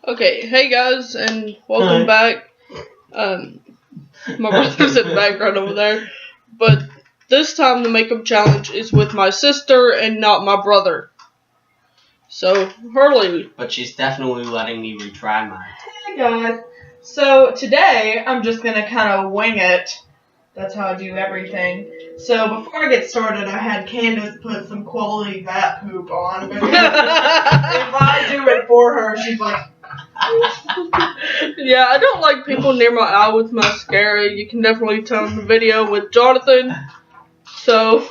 Okay, hey guys, and welcome back. My brother's in the background over there, but this time the makeup challenge is with my sister and not my brother. So, Hurley. But she's definitely letting me retry mine. Hey guys, so today I'm just gonna kind of wing it. That's how I do everything. So before I get started, I had Candace put some quality bat poop on because if I do it for her, she's like. Yeah, I don't like people near my eye with mascara. You can definitely tell in the video with Jonathan. So,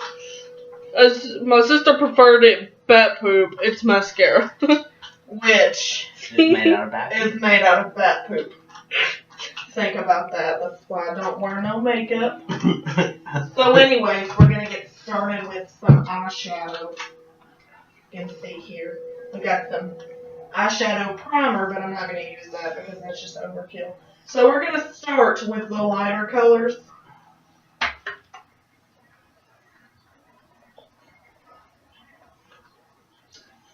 as my sister preferred it bat poop, it's mascara. Which It's made out of bat. is made out of bat poop. Think about that. That's why I don't wear no makeup. So anyways, we're going to get started with some eyeshadow. You can see here. We got some eyeshadow primer, but I'm not going to use that because that's just overkill. So we're going to start with the lighter colors.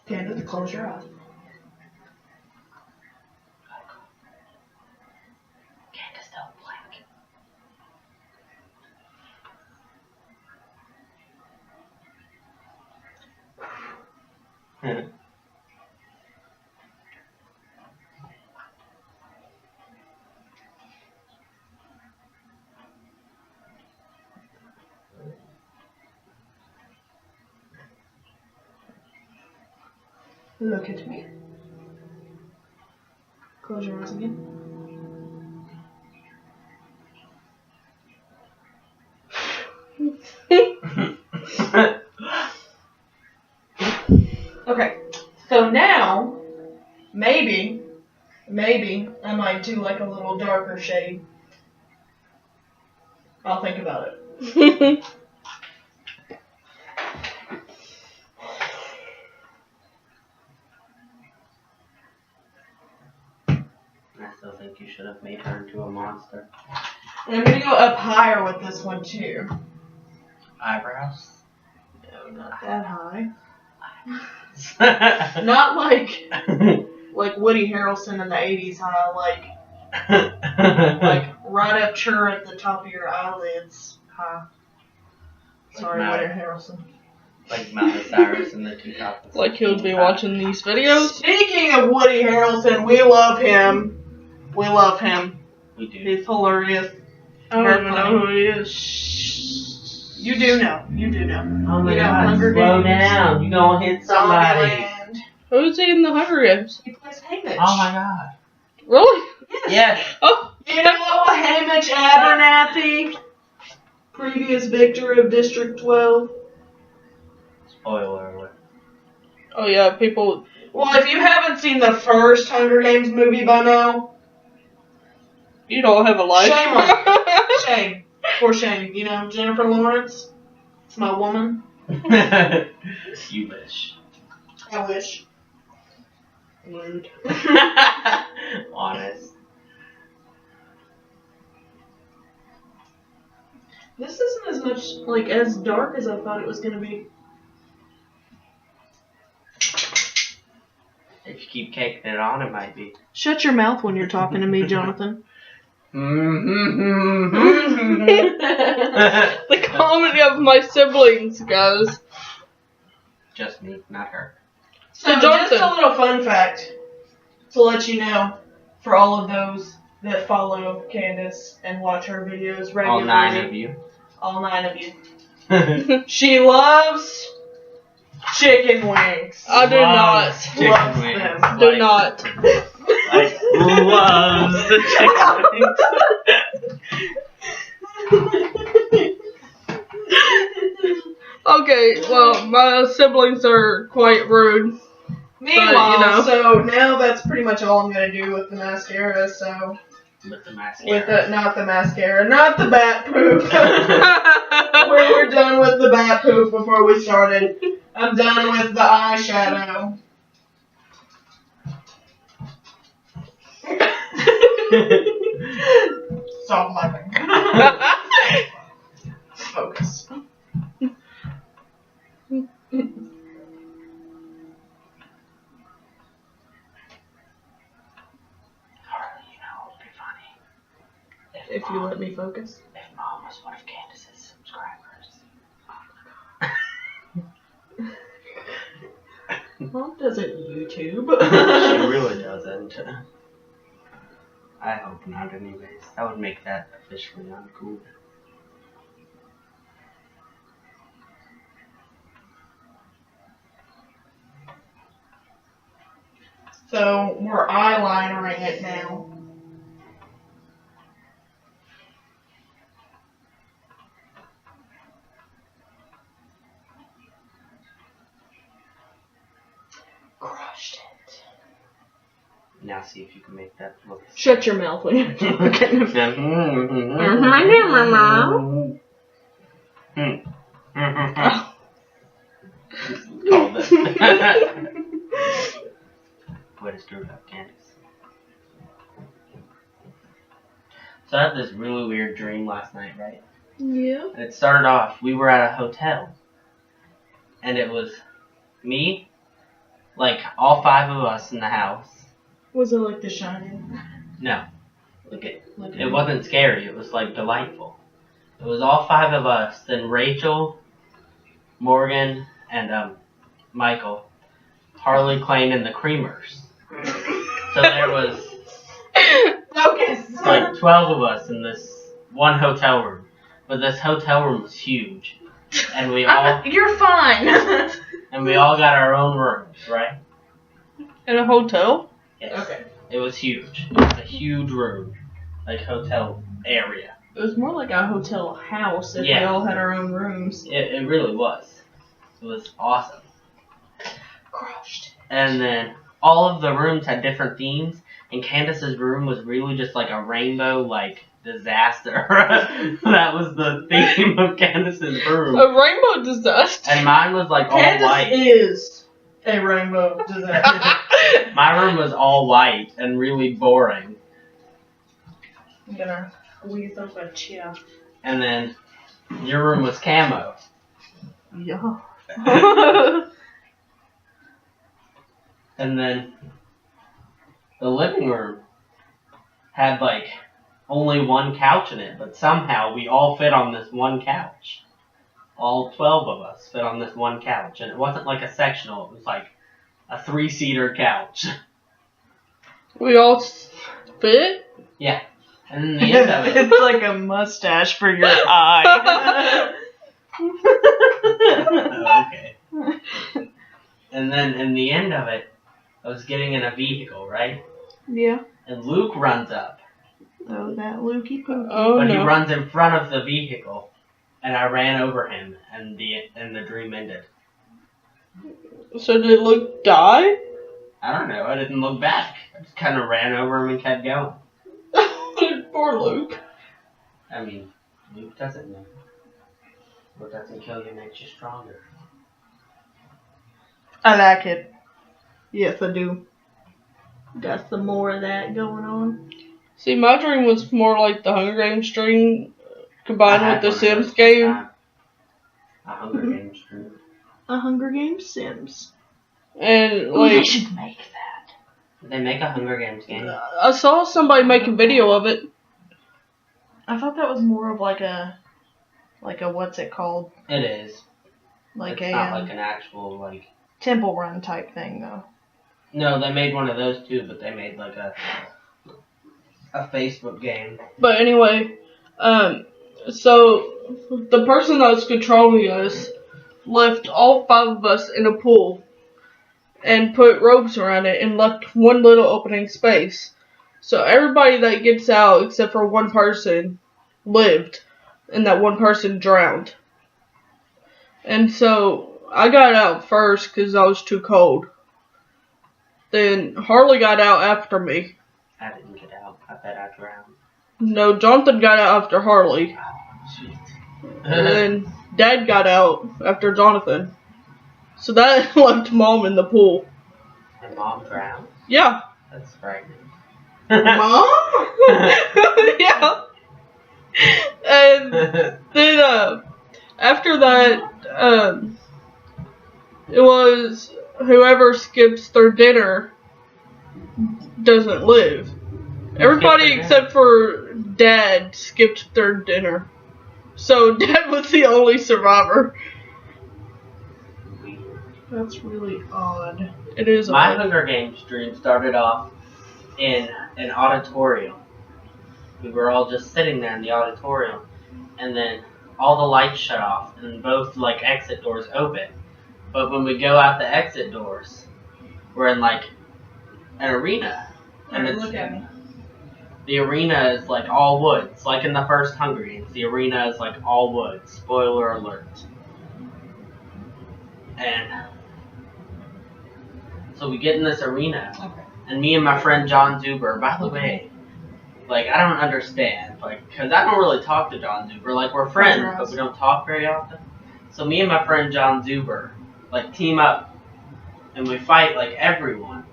Candace, close your eyes. Candace, don't blink. Look at me. Close your eyes again. Okay, so now, maybe I might do like a little darker shade. I'll think about it. I still think you should have made her into a monster. And I'm gonna go up higher with this one too. Eyebrows? No, not that high. Like Not like Woody Harrelson in the 80s high, like right up sure at the top of your eyelids high. Sorry, Like Woody Harrelson. like Miley Cyrus in the 2000s. Like he'll be watching these videos. Speaking of Woody Harrelson, we love him. We love him. We do. He's hilarious. I don't even know who he is. You do know. You do know. Oh my You know, god, Hunger slow Games. down. You gonna hit somebody. Zombieland. Who's he in the Hunger Games? He plays Haymitch. Oh my god. Really? Yes. Yes. Oh, You know Haymitch Abernathy, previous victor of District 12. Spoiler alert. oh yeah, people. Well, if you haven't seen the first Hunger Games movie by now, You don't have a life. Shame on you. Shame. For shame. You know, Jennifer Lawrence, it's my woman. You wish. I wish. Rude. Honest. This isn't as much, as dark as I thought it was going to be. If you keep caking it on, it might be. Shut your mouth when you're talking to me, Jonathan. The comedy of my siblings, guys. Just me, not her. So, Jonathan. just a little fun fact to let you know for all of those that follow Candace and watch her videos regularly. All 9 of you. All 9 of you. She loves chicken wings. I do not. Chicken Loves wings. them. Do not. Like, loves the chicken wings. Okay, well, my siblings are quite rude. Meanwhile, you know. so now that's pretty much all I'm going to do with the mascara, so... With the mascara. Not the mascara, not the bat poop. We were done with the bat poop before we started. I'm done with the eyeshadow. Stop laughing. Focus. if you let me focus. If Mom was one of Candace's subscribers. Mom doesn't YouTube. She really doesn't. I hope not, anyways. That would make that officially uncool. So we're eyelinering it now. Crushed it. Now see if you can make that look. Shut your mouth when you're looking at me. Called it. Way to screw it up, Candace. So I had this really weird dream last night, right? Yeah. And it started off, we were at a hotel. And it was me, like all 5 of us in the house. Was it like The Shining? No, Look at it wasn't scary. It was like delightful. It was all 5 of us. Then Rachel, Morgan, and Michael, Harley, Clayton, and the Creamers. So there was Focus. like 12 of us in this one hotel room. But this hotel room was huge, and we all You're fine. got our own rooms, right? In a hotel? Yes. Okay. It was huge. It was a huge room, like hotel area. It was more like a hotel house if we Yeah. all had our own rooms. It really was. It was awesome. Crushed. And then all of the rooms had different themes, and Candace's room was really just like a rainbow, like, disaster. That was the theme of Candace's room. A rainbow disaster. And mine was like all Candace white. is a rainbow disaster. My room was all white and really boring. I'm gonna squeeze up a chair. And then your room was camo. Yeah. And then the living room had like only one couch in it, but somehow we all fit on this one couch. All 12 of us fit on this one couch, and it wasn't like a sectional, it was like a 3-seater couch. We all fit? And in the end of it, It's like a mustache for your eye. okay. And then in the end of it, I was getting in a vehicle, right? Yeah. And Luke runs up. Oh, that Lukey Pookie. Oh But he no. runs in front of the vehicle, and I ran over him, and the dream ended. So did Luke die? I don't know. I didn't look back. I just kind of ran over him and kept going. Poor Luke. I mean, Luke doesn't know. What doesn't kill you makes you stronger. I like it. Yes, I do. Got some more of that going on. See, my dream was more like the Hunger Games dream combined I with the had one of Sims those game. one time. A Hunger Games dream. A Hunger Games Sims. And Ooh, they like, should make that. Did they make a Hunger Games game? I saw somebody make a video of it. I thought that was more of like a what's it called? It is. Like It's a not like an actual, like... Temple Run type thing though. No, they made one of those too, but they made like a Facebook game. But anyway, so the person that was controlling us left all 5 of us in a pool and put ropes around it and left one little opening space. So everybody that gets out except for one person lived, and that one person drowned. And so I got out first because I was too cold. Then Harley got out after me. I didn't get out. I bet I drowned. No, Jonathan got out after Harley. Oh, sweet. And then Dad got out after Jonathan. So that left Mom in the pool. And Mom drowned? Yeah. That's frightening. Mom? Yeah. And then after that, it was whoever skips their dinner doesn't live. Everybody except for Dad skipped their dinner. So Dad was the only survivor. That's really odd. It is My odd. Hunger Games dream started off in an auditorium. We were all just sitting there in the auditorium, and then all the lights shut off, and both like exit doors open. But when we go out the exit doors, we're in like an arena, and Alright, it's, look at me. the arena is like all woods, like in the first Hunger Games. The arena is like all woods. Spoiler alert. And so we get in this arena, Okay. and me and my friend John Zuber, by the way, like, I don't understand, like, because I don't really talk to John Zuber. Like, we're friends, but we don't talk very often. So me and my friend John Zuber, like, team up, and we fight, like, everyone.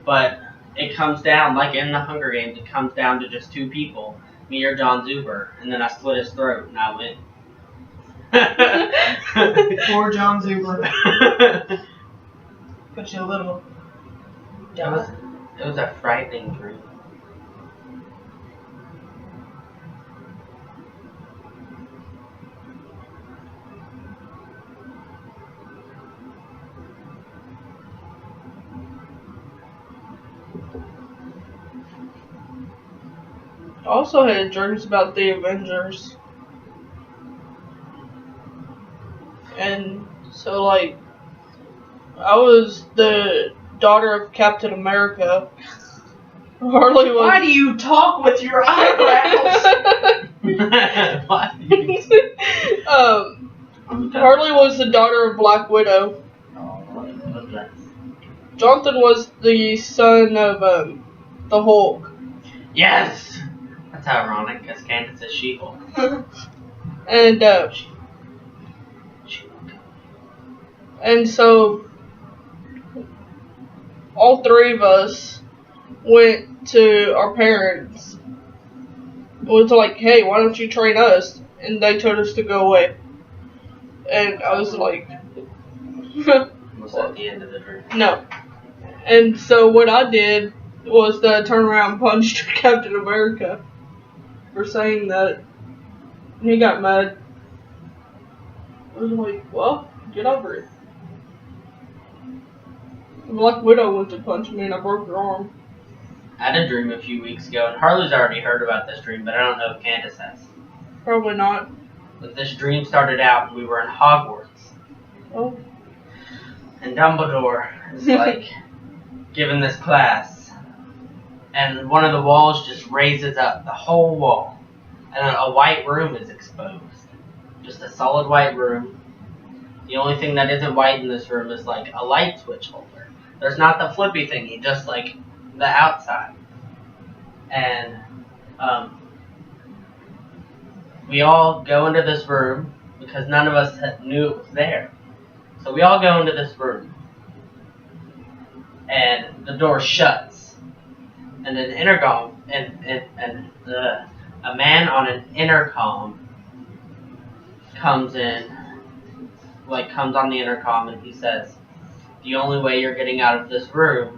But it comes down, like in the Hunger Games, it comes down to just two people, me or John Zuber, and then I slit his throat, and I win. Poor John Zuber. Put you a little. It was a frightening dream. I also had dreams about the Avengers. And so, like, I was the daughter of Captain America. Harley was. Why do you talk with your eyebrows? What? Harley was the daughter of Black Widow. What's that? Jonathan was the son of the Hulk. Yes! That's ironic, because Candace is She-Hulk. And and so all three of us went to our parents. Was like, hey, why don't you train us? And they told us to go away. And I was like, Was that the end of the dream? no. And so what I did was turn around and punched Captain America for saying that. And he got mad. I was like, well, get over it. Black Widow went to punch me and I broke her arm. I had a dream a few weeks ago, and Harley's already heard about this dream, but I don't know if Candace has. Probably not. But this dream started out, and we were in Hogwarts. Oh. And Dumbledore is like giving this class, and one of the walls just raises up, the whole wall, and a white room is exposed. Just a solid white room. The only thing that isn't white in this room is like a light switch holder. There's not the flippy thingy, just like the outside. And we all go into this room because none of us knew it was there. So we all go into this room, and the door shuts, and an intercom, a man on an intercom comes in, like comes on the intercom, and he says, the only way you're getting out of this room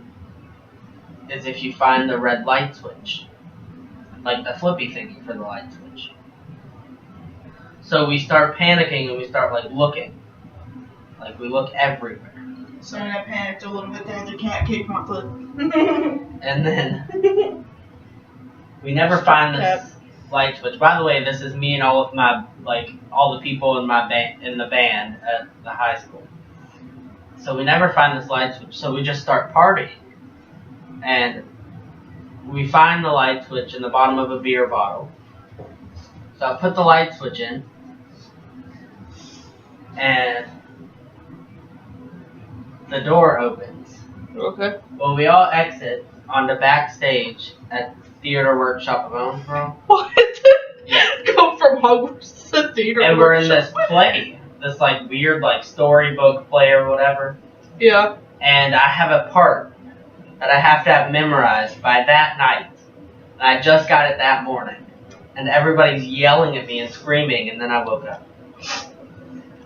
is if you find the red light switch, like the flippy thingy for the light switch. So we start panicking and we start like looking. Like, we look everywhere. So I panicked a little bit there. The cat kicked my foot. And then we never find this light switch. By the way, this is me and all of my, like, all the people in my in the band at the high school. So we never find this light switch. So we just start partying. And we find the light switch in the bottom of a beer bottle. So I put the light switch in. And the door opens. Okay. Well, we all exit onto backstage at Theater Workshop of Owensboro. What? Yeah. Go from Hogwarts to theater. And we're in this workshop. play. This, like, weird, like, storybook play or whatever. Yeah. And I have a part that I have to have memorized by that night. And I just got it that morning. And everybody's yelling at me and screaming, and then I woke up.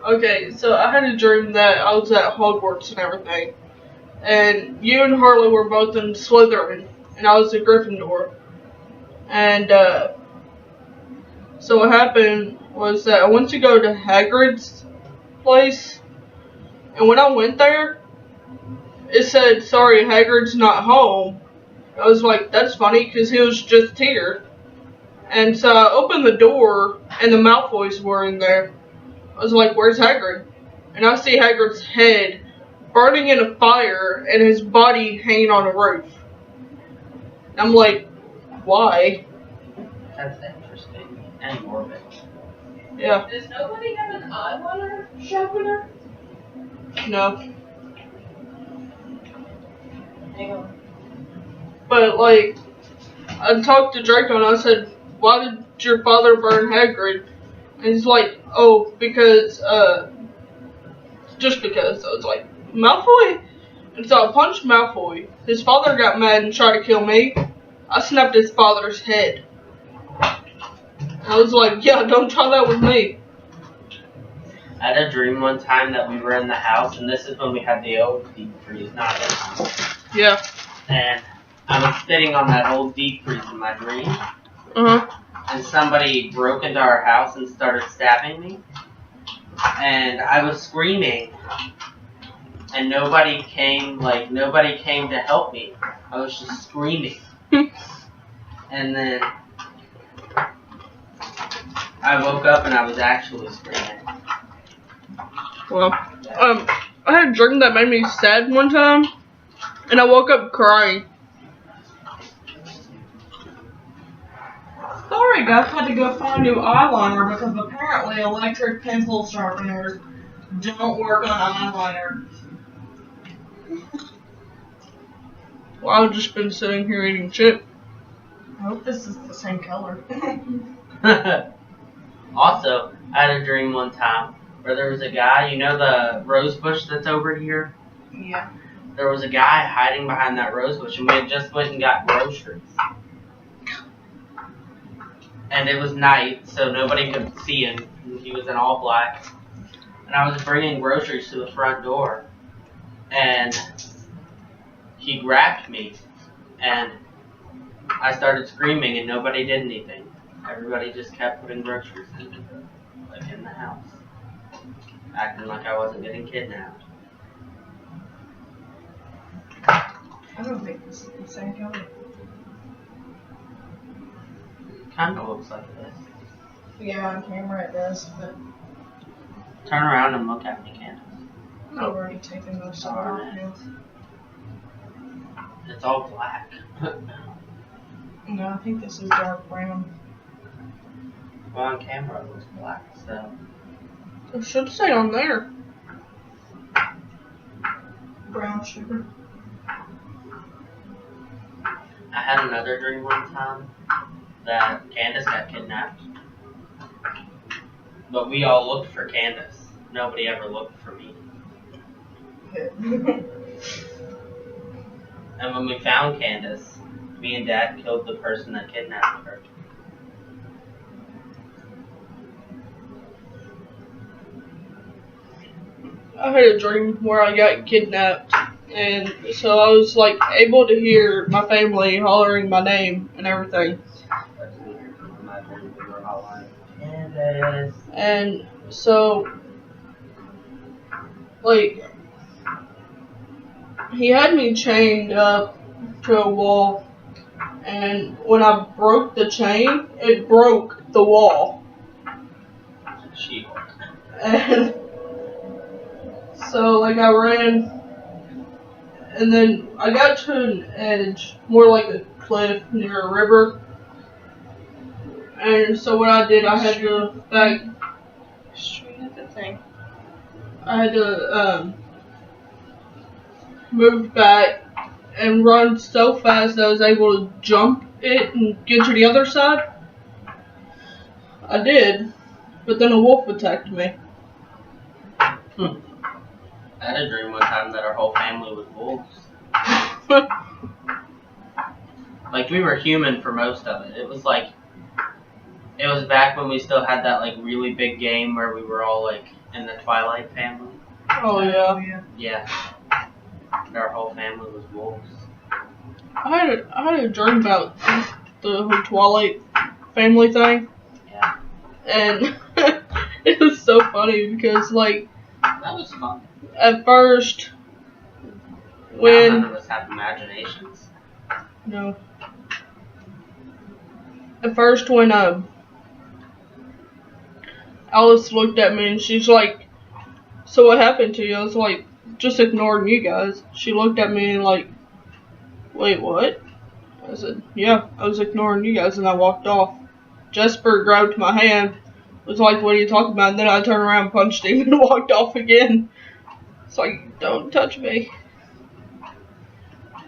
Okay, so I had a dream that I was at Hogwarts and everything. And you and Harley were both in Slytherin. and I was a Gryffindor. And so what happened was that I went to go to Hagrid's place, and when I went there, it said, "Sorry, Hagrid's not home." I was like, "That's funny, because he was just here." And so I opened the door, and the Malfoys were in there. I was like, "Where's Hagrid?" And I see Hagrid's head burning in a fire, and his body hanging on a roof. I'm like, why? That's interesting. And morbid. Yeah, Does nobody have an eyeliner sharpener? no. Hang on. But, like, I talked to Draco and I said, "Why did your father burn Hagrid?" And he's like, "Oh, because, just because." I was like, "Malfoy?" And so I punched Malfoy. His father got mad and tried to kill me. I snapped his father's head. I was like, "Yeah, don't try that with me." I had a dream one time that we were in the house, and this is when we had the old deep freeze, not this one. Yeah. And I was sitting on that old deep freeze in my dream, Uh-huh. and somebody broke into our house and started stabbing me. And I was screaming, and nobody came to help me. I was just screaming. And then I woke up and I was actually screaming. Well, I had a dream that made me sad one time, and I woke up crying. Sorry, guys, had to go find new eyeliner because apparently electric pencil sharpeners don't work on eyeliner. Well, I've just been sitting here eating chip. I hope this is the same color. Also, I had a dream one time where there was a guy, you know the rose bush that's over here? Yeah. There was a guy hiding behind that rose bush, and we had just went and got groceries. And it was night, so nobody could see him. He was in all black. And I was bringing groceries to the front door. And he grabbed me. And I started screaming, and nobody did anything. Everybody just kept putting groceries in the house. Acting like I wasn't getting kidnapped. I don't think this is the same color. Kinda looks like this. Yeah, on camera it does, but Turn around and look at me, Candace. I've already taken those off. It's all black. No, I think this is dark brown. Well, on camera it looks black, so. It should say on there. Brown sugar. I had another dream one time that Candace got kidnapped. But we all looked for Candace. Nobody ever looked for me. And when we found Candace, me and Dad killed the person that kidnapped her. I had a dream where I got kidnapped, and so I was like able to hear my family hollering my name and everything. Candace. And so, like, he had me chained up to a wall, and when I broke the chain, it broke the wall. She-Hulk. And so, like, I ran, and then I got to an edge, more like a cliff near a river. And so what I did, I had to, like, straight at the thing. I had to, move back and run so fast that I was able to jump it and get to the other side. I did, but then a wolf attacked me. I had a dream one time that our whole family was wolves. Like, we were human for most of it. It was like, it was back when we still had that, like, really big game where we were all, like, in the Twilight family. Oh, yeah. Yeah. Our whole family was wolves. I had a dream about the whole Twilight family thing. Yeah. And it was so funny because, like, That was fun. at first, Now when none of us have imaginations. no, at first when Alice looked at me and she's like, "So what happened to you?" I was like, "Just ignoring you guys." She looked at me and like, "Wait, what?" I said, "Yeah, I was ignoring you guys," and I walked off. Jesper grabbed my hand, was like, "What are you talking about?" And then I turned around, punched him, and walked off again. It's like, "Don't touch me."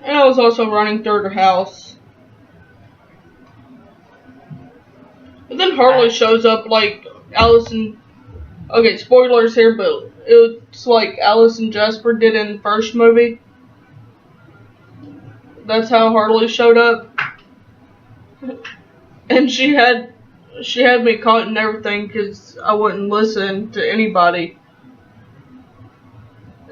And I was also running through the house. But then Harley shows up like Alice and... Okay, spoilers here, but it's like Alice and Jasper did in the first movie. That's how Harley showed up. And she had me caught and everything because I wouldn't listen to anybody.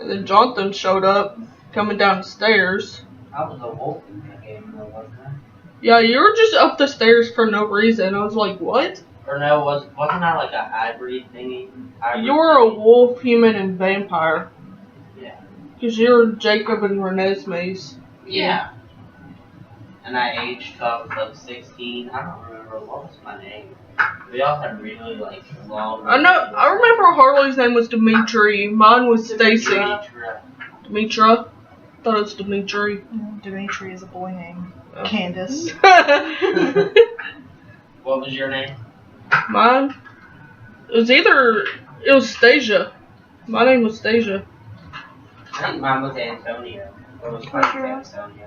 And then Jonathan showed up, coming down the stairs. I was a wolf in that game, though, wasn't I? Yeah, you were just up the stairs for no reason. I was like, what? Or no, wasn't I like a hybrid thingy? You were a wolf, human, and vampire. Yeah. Because you're Jacob and Renesmee's. Yeah. And I aged till I was 16. I don't remember what was my name. We all had really like long. I know. I remember Harley's name was Dimitri. Mine was Stacy. Dimitra. Thought it was Dimitri. Dimitri is a boy name. Candace. What was your name? Mine? It was Stasia. My name was Stasia. I think mine was Antonio. What was Clayton's Antonio?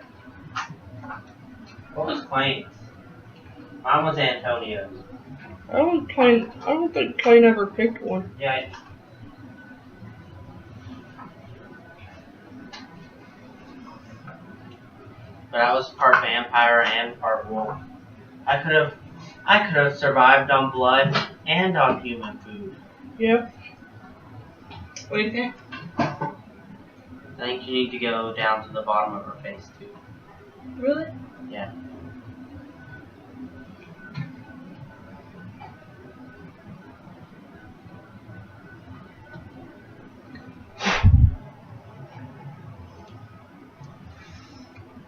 What was Clayton's? Mine was Antonio. I don't think Clay ever picked one. Yeah. But I was part vampire and part wolf. I could have survived on blood and on human food. Yeah. What do you think? I think you need to go down to the bottom of her face too. Really? Yeah.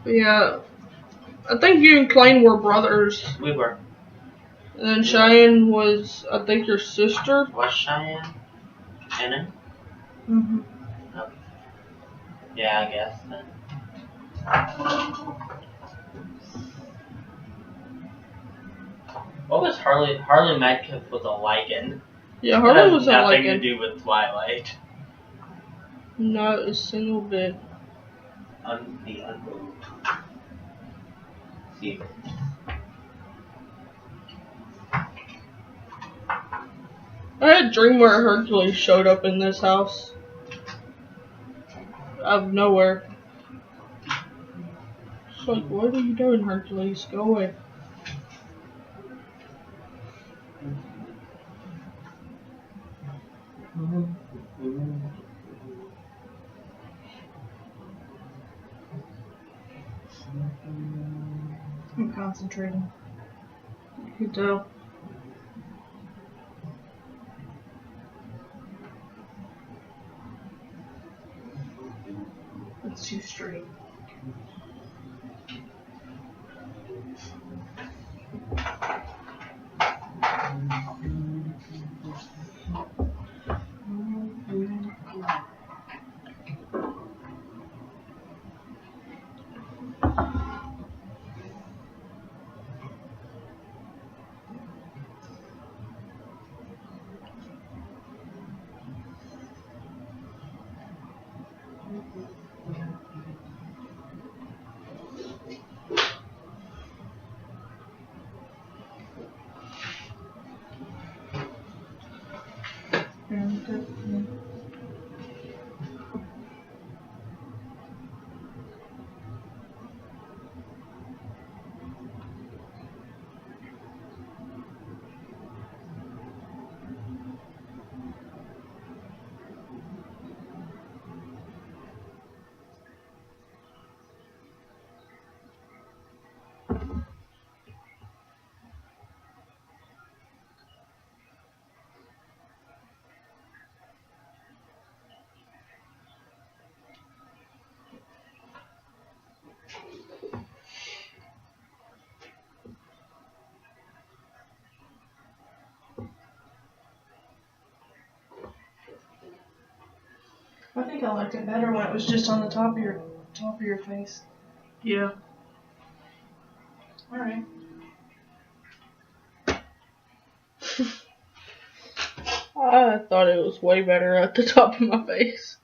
Yeah. I think you and Klein were brothers. We were. And then Cheyenne was, I think, your sister. Was Cheyenne? Anna? Mm-hmm. No. Yeah, I guess then. What was Harley? Harley Metcalf was a Lycan. Yeah, Harley was a nothing to Lycan. do with Twilight. Not a single bit. The unbelievable. See. I had a dream where Hercules showed up in this house. Out of nowhere. It's like, what are you doing, Hercules? Go away. I'm concentrating. You can tell. It's too straight. I think I liked it better when it was just on the top of your face. Yeah. Alright. I thought it was way better at the top of my face.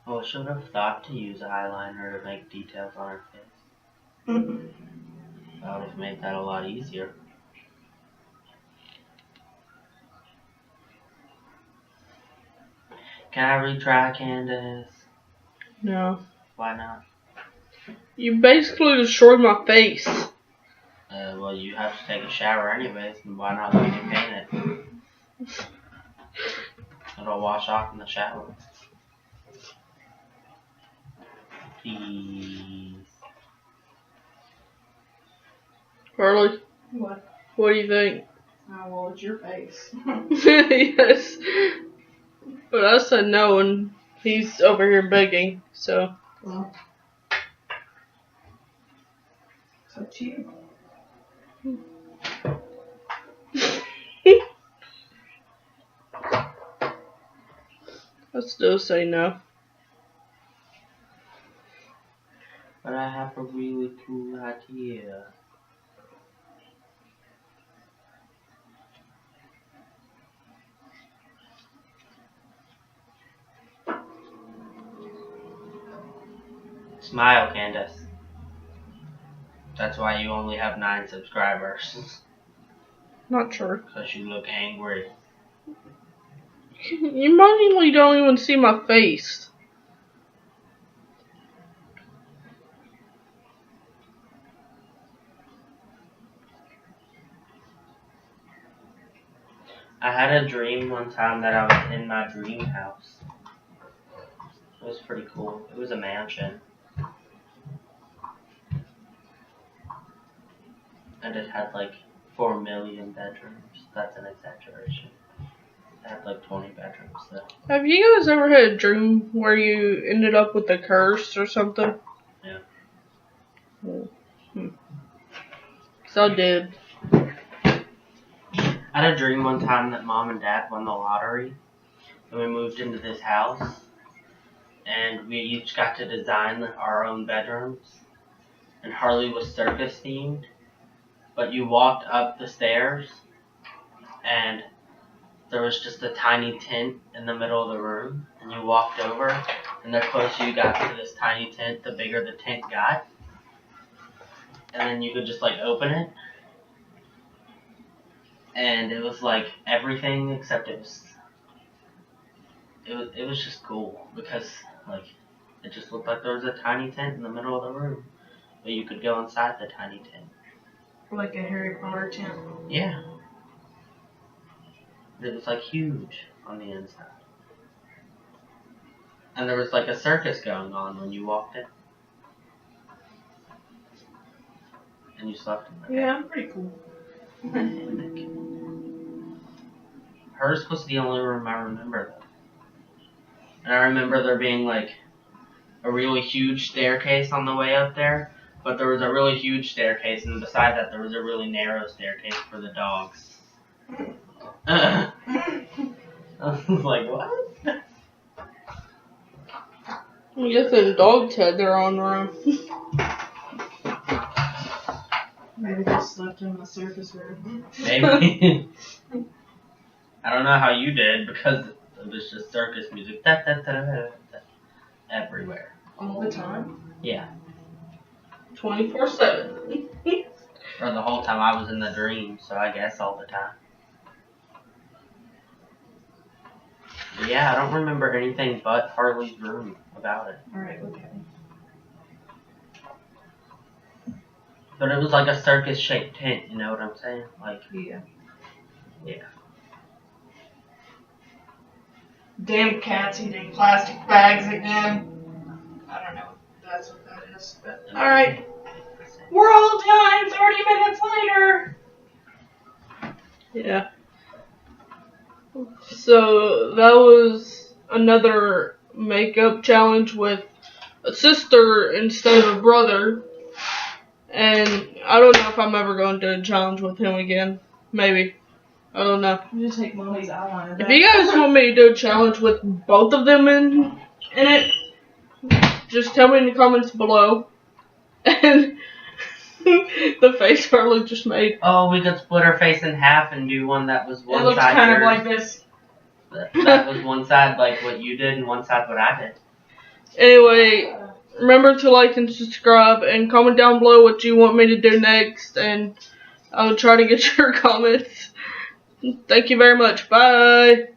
Well, I should have thought to use eyeliner to make details on her face. That would have made that a lot easier. Can I retry, Candace? No. Why not? You basically destroyed my face. Well, you have to take a shower anyways, and why not let me paint it? It'll wash off in the shower. Please. Harley, What? what do you think? Oh, well, it's your face. Yes. But I said no, and he's over here begging, so. Well, it's up to you. I still say no. But I have a really cool idea. Smile, Candace. That's why you only have 9 subscribers. Not true. Because you look angry. You mainly don't even see my face. I had a dream one time that I was in my dream house. It was pretty cool. It was a mansion. And it had like 4 million bedrooms. That's an exaggeration. It had like 20 bedrooms though. Have you guys ever had a dream where you ended up with a curse or something? Yeah. So I did. I had a dream one time that Mom and Dad won the lottery. And we moved into this house. And we each got to design our own bedrooms. And Harley was circus themed. But you walked up the stairs. And there was just a tiny tent in the middle of the room. And you walked over. And the closer you got to this tiny tent, the bigger the tent got. And then you could just like open it. And it was like everything except it was just cool because like it just looked like there was a tiny tent in the middle of the room, but you could go inside the tiny tent. Like a Harry Potter tent. Yeah. It was like huge on the inside. And there was like a circus going on when you walked in. And you slept in there. Yeah, pretty cool. Hers was the only room I remember though. And I remember there being like a really huge staircase on the way up there, but there was a really huge staircase, and beside that there was a really narrow staircase for the dogs. I was like, what? I guess the dogs had their own room. Maybe they slept in the circus room. Maybe. I don't know how you did because it was just circus music everywhere. All the time? Yeah. 24/7. For the whole time I was in the dream, so I guess all the time. But yeah, I don't remember anything but Harley's room about it. Alright, okay. But it was like a circus-shaped tent, you know what I'm saying? Like, Yeah. yeah. Damn cats eating plastic bags again. I don't know if that's what that is, but alright. We're all done! 30 minutes later! Yeah. So that was another makeup challenge with a sister instead of a brother. And I don't know if I'm ever going to do a challenge with him again. Maybe. I don't know. You take Mommy's eyeliner. If you guys want me to do a challenge with both of them in it, just tell me in the comments below. And the face Harley just made. Oh, we could split her face in half and do one that was one It looks side kind of yours. like this. That was one side like what you did and one side what I did. Anyway, remember to like and subscribe and comment down below what you want me to do next, and I'll try to get your comments. Thank you very much. Bye.